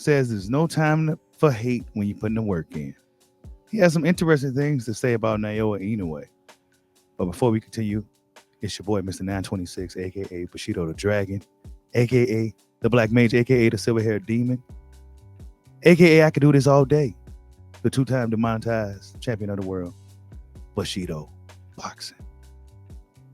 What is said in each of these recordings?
says there's no time for hate when you're putting the work in. He has some interesting things to say about Naoya Inoue. But before we continue, it's your boy, Mr. 926, a.k.a. Bushido the Dragon, a.k.a. the Black Mage, a.k.a. the Silver-Haired Demon, a.k.a. I could do this all day, the two-time demonetized champion of the world, Bushido Boxing.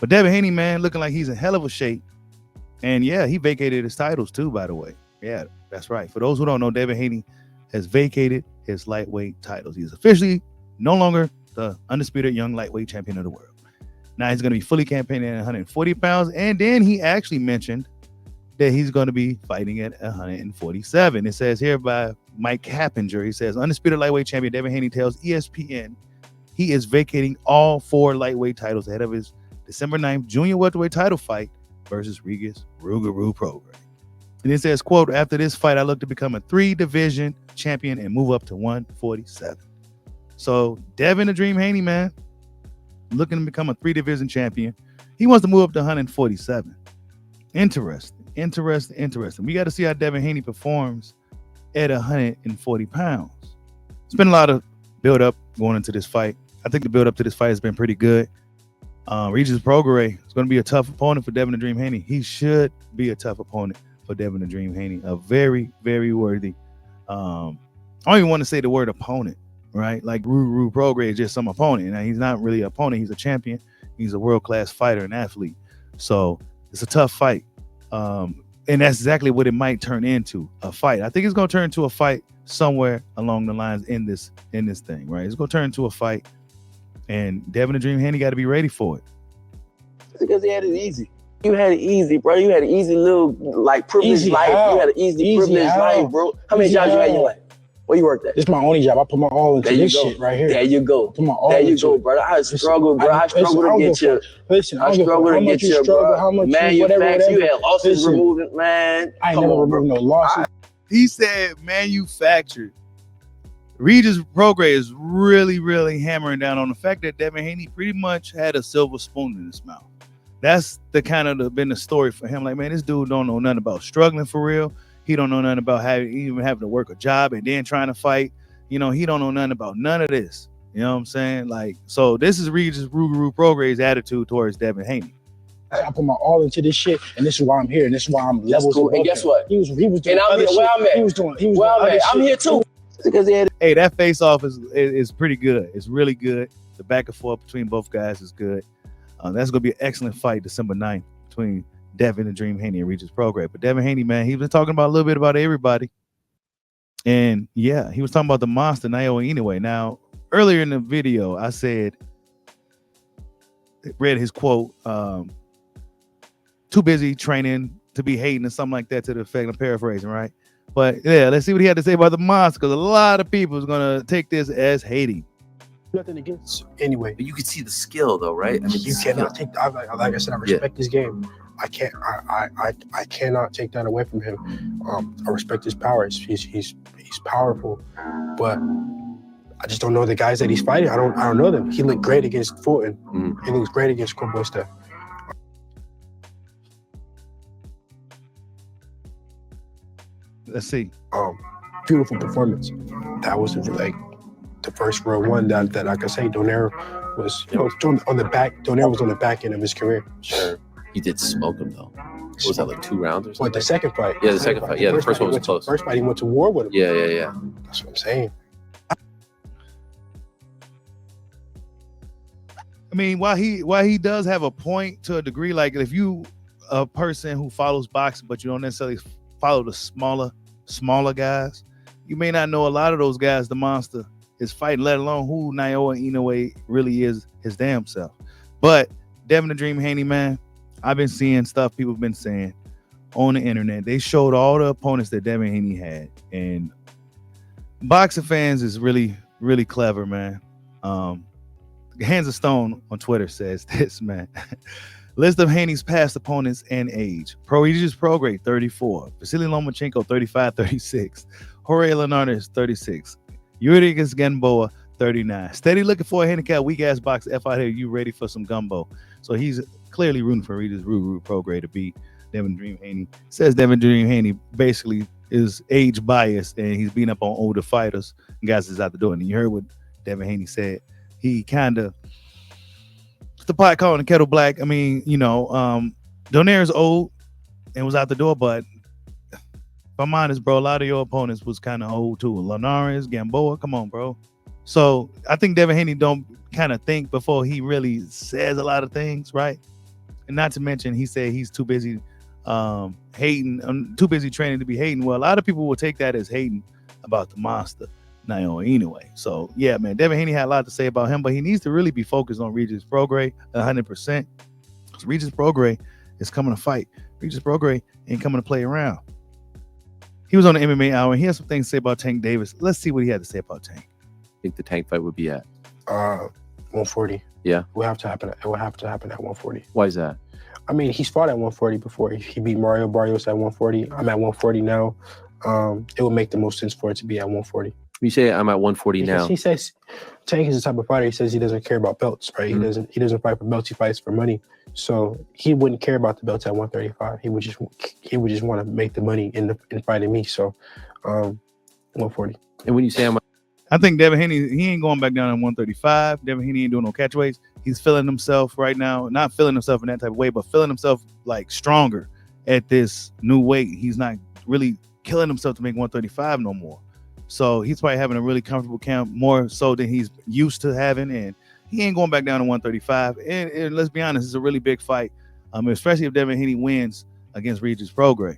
But Devin Haney, man, looking like he's in hell of a shape. And yeah, he vacated his titles too, by the way. Yeah, that's right. For those who don't know, Devin Haney has vacated his lightweight titles. He's officially no longer the undisputed young lightweight champion of the world. Now he's going to be fully campaigning at 140 pounds. And then he actually mentioned that he's going to be fighting at 147. It says here by Mike Happinger, he says, undisputed lightweight champion Devin Haney tells ESPN he is vacating all 4 lightweight titles ahead of his December 9th junior welterweight title fight versus Regis Prograis. And it says, quote, after this fight, I look to become a 3-division champion and move up to 147. So Devin the Dream Haney, man, looking to become a 3-division champion. He wants to move up to 147. Interesting. We got to see how Devin Haney performs at 140 pounds. It's been a lot of build-up going into this fight. I think the build-up to this fight has been pretty good. Regis Prograis is going to be a tough opponent for Devin the Dream Haney. He should be a tough opponent for Devin the Dream Haney. A very, very worthy. I don't even want to say the word opponent, right? Like Prograis is just some opponent. Now, he's not really an opponent. He's a champion. He's a world-class fighter and athlete. So it's a tough fight. And that's exactly what it might turn into, a fight. I think it's going to turn into a fight somewhere along the lines in this thing, right? It's going to turn into a fight. And Devin the Dream Haney got to be ready for it. Because he had it easy. You had it easy, bro. You had an easy little, like, privileged life. You had an easy privileged life, bro. How many jobs you had in your life? Where you worked at? This is my only job. I put my all into this shit right here. There you go. Put my all there you go, brother. I struggle, bro. I struggle to get you. Listen, I struggle to get you, bro. How much manufacture, you had losses removed, man. I ain't never removed no losses. He said manufactured. Regis Prograis is really, really hammering down on the fact that Devin Haney pretty much had a silver spoon in his mouth. That's been the story for him. Like, man, this dude don't know nothing about struggling for real. He don't know nothing about even having to work a job and then trying to fight. You know, he don't know nothing about none of this. You know what I'm saying? Like, so this is Regis Prograis' attitude towards Devin Haney. I put my all into this shit, and this is why I'm here, and this is why I'm levels above. And guess what? He was doing and I'm here. Where I'm at. He was doing I'm here too. Because hey, that face-off is pretty good. It's really good. The back and forth between both guys is good. That's going to be an excellent fight December 9th between Devin the Dream Haney and Regis Prograis. But Devin Haney, man, he's been talking about a little bit about everybody. And yeah, he was talking about the monster, Naoya Inoue. Now, earlier in the video, I read his quote, too busy training to be hating or something like that to the effect. I'm paraphrasing, right? But yeah, let's see what he had to say about the monster, because a lot of people is going to take this as hating. Nothing against anyway. But you can see the skill, though, right? I mean, you cannot take. Like I said, I respect this game. I can't. I cannot take that away from him. I respect his power. He's powerful, but I just don't know the guys that he's fighting. I don't know them. He looked great against Fulton. He looks great against Cobosta. Let's see. Beautiful performance. That was like the first real one that I could say Donaire was, on the back. Donaire was on the back end of his career. Sure. He did smoke him though. What was that, like 2 rounds or something? What, the second fight? Yeah, the second fight. Yeah, the first one was close. First fight, he went to war with him. Yeah. That's what I'm saying. I mean, while he does have a point to a degree, like if you a person who follows boxing, but you don't necessarily follow the smaller guys, you may not know a lot of those guys the monster is fighting, let alone who Naoya Inoue really is his damn self. But Devin the Dream Haney, man, I've been seeing stuff people have been saying on the internet. They showed all the opponents that Devin Haney had, and boxing fans is really, really clever, man. Hands of Stone on Twitter says this, man. List of Haney's past opponents and age. Regis Prograis, 34. Vasily Lomachenko, 35-36. Jorge Linares, 36. Yuri Gamboa, 39. Steady looking for a handicap, weak-ass box F out here. You ready for some gumbo? So he's clearly rooting for Regis Prograis to beat Devin Dream Haney. Says Devin Dream Haney basically is age biased and he's beating up on older fighters and guys that's out the door. And you heard what Devin Haney said. He kind of, the pot calling the kettle black. I mean, Donaire's old and was out the door, but if I'm honest, bro, a lot of your opponents was kind of old too. Linares, Gamboa, come on, bro. So I think Devin Haney don't kind of think before he really says a lot of things, right? And not to mention, he said he's too busy hating, too busy training to be hating. Well, a lot of people will take that as hating about the monster, Naoya Inoue. So yeah, man, Devin Haney had a lot to say about him, but he needs to really be focused on Regis Prograis 100%. Because Regis Prograis is coming to fight. Regis Prograis ain't coming to play around. He was on the MMA Hour and he has some things to say about Tank Davis. Let's see what he had to say about Tank. I think the Tank fight would be at 140. Yeah. It will have to happen at 140. Why is that? I mean, he's fought at 140 before. He beat Mario Barrios at 140. I'm at 140 now. It would make the most sense for it to be at 140. You say I'm at 140 because now. He says Tank is the type of fighter. He says he doesn't care about belts, right? Mm-hmm. He doesn't fight for belts. He fights for money. So he wouldn't care about the belts at 135. He would just want to make the money in fighting me. So 140. And when you say I think Devin Haney, he ain't going back down on 135. Devin Haney ain't doing no catchweights. He's feeling himself right now. Not feeling himself in that type of way, but feeling himself like stronger at this new weight. He's not really killing himself to make 135 no more. So he's probably having a really comfortable camp, more so than he's used to having. And he ain't going back down to 135. And let's be honest, it's a really big fight, especially if Devin Haney wins against Regis Prograis.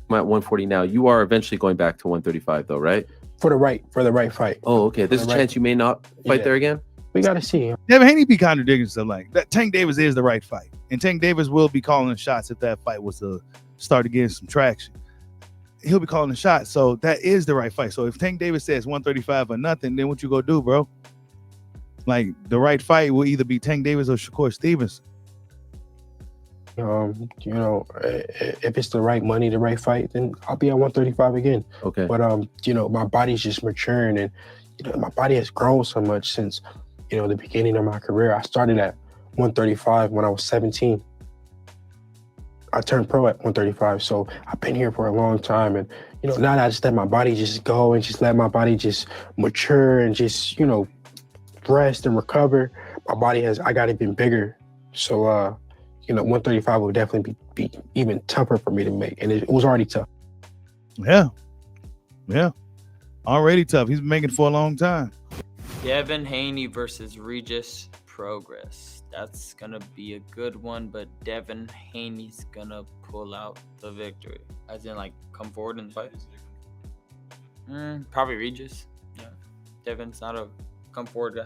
I'm at 140 now. You are eventually going back to 135 though, right? For the right fight. Oh, okay. There's a chance you may not fight there again? We got to see. Devin Haney be contradicting stuff like that. Tank Davis is the right fight. And Tank Davis will be calling the shots if that fight was to start to get some traction. He'll be calling the shots. So that is the right fight. So if Tank Davis says 135 or nothing, then what you gonna do, bro? Like, the right fight will either be Tank Davis or Shakur Stevenson. If it's the right money, the right fight, then I'll be at 135 again. Okay. But my body's just maturing, and my body has grown so much since the beginning of my career. I started at 135 when I was 17. I turned pro at 135, so I've been here for a long time. And now that I just let my body just go and just let my body just mature and just rest and recover, I got even bigger. So 135 will definitely be even tougher for me to make, and it was already tough. Yeah, already tough. He's been making it for a long time. Devin Haney versus Regis Prograis. That's gonna be a good one, but Devin Haney's gonna pull out the victory. As in, like, come forward in the fight. Probably Regis. Yeah, Devin's not a come forward guy.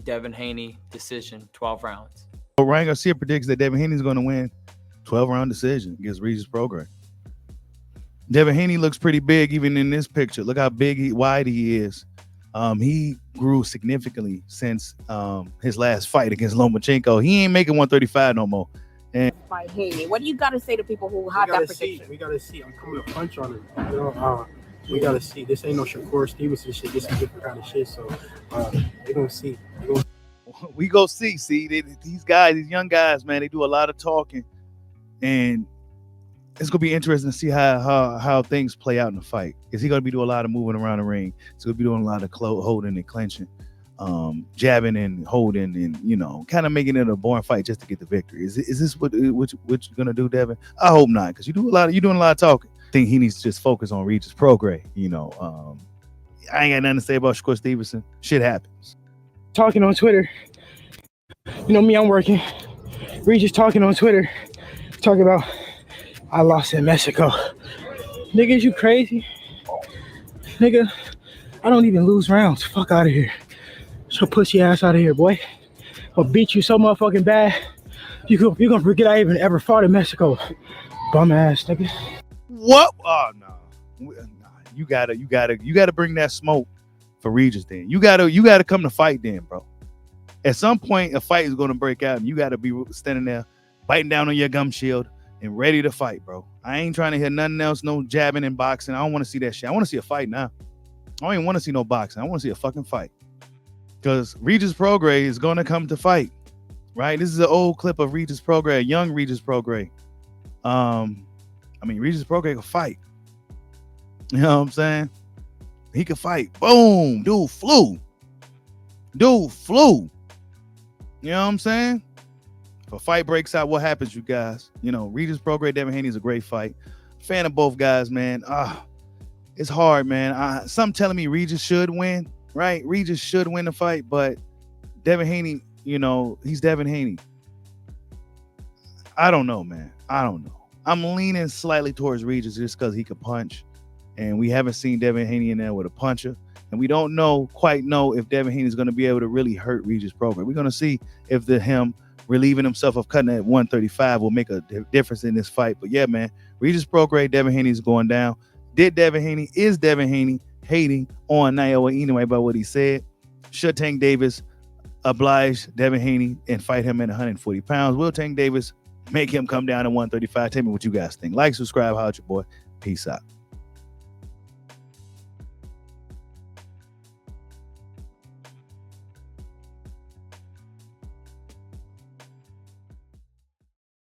Devin Haney decision, 12 rounds. Ryan Garcia predicts that Devin Haney is going to win 12-round decision against Regis Prograis. Devin Haney looks pretty big even in this picture. Look how wide he is. He grew significantly since his last fight against Lomachenko. He ain't making 135 no more. And Fight Haney. What do you got to say to people who have that prediction? We got to see. I'm coming to punch on him. We got to see. This ain't no Shakur Stevenson shit. This is a different kind of shit. So we're going to see. We go see. These guys, these young guys, man, they do a lot of talking, and it's gonna be interesting to see how things play out in the fight. Is he gonna be doing a lot of moving around the ring? Is he gonna be doing a lot of holding and clenching, jabbing and holding, and kind of making it a boring fight just to get the victory? Is this what you're gonna do, Devin? I hope not, because you're doing a lot of talking. I think he needs to just focus on Regis Prograis. I ain't got nothing to say about Shakur Stevenson. Shit happens. Talking on Twitter. Me, I'm working. Regis talking on Twitter, talking about I lost in Mexico. Nigga, is you crazy? Nigga, I don't even lose rounds. Fuck out of here. So pussy ass out of here, boy. I'll beat you so motherfucking bad. You're gonna forget I even ever fought in Mexico. Bum ass nigga. What? Oh no. You gotta bring that smoke for Regis then. You gotta come to fight then, bro. At some point, a fight is going to break out, and you got to be standing there, biting down on your gum shield and ready to fight, bro. I ain't trying to hear nothing else, no jabbing and boxing. I don't want to see that shit. I want to see a fight now. I don't even want to see no boxing. I want to see a fucking fight. Because Regis Prograis is going to come to fight, right? This is an old clip of Regis Prograis, young Regis Prograis. Regis Prograis will fight. You know what I'm saying? He could fight. Boom. Dude flew. You know what I'm saying? If a fight breaks out, what happens, you guys? You know, Regis Prograis, Devin Haney is a great fight. Fan of both guys, man. It's hard, man. Some telling me Regis should win, right? Regis should win the fight, but Devin Haney, you know, he's Devin Haney. I don't know, man. I don't know. I'm leaning slightly towards Regis just because he could punch. And we haven't seen Devin Haney in there with a puncher. And we don't quite know if Devin Haney is going to be able to really hurt Regis Prograis. We're going to see if him relieving himself of cutting at 135 will make a difference in this fight. But yeah, man, Regis Prograis, Devin Haney is going down. Is Devin Haney hating on Naoya Inoue about what he said? Should Tank Davis oblige Devin Haney and fight him at 140 pounds? Will Tank Davis make him come down to 135? Tell me what you guys think. Like, subscribe, holla at your boy. Peace out.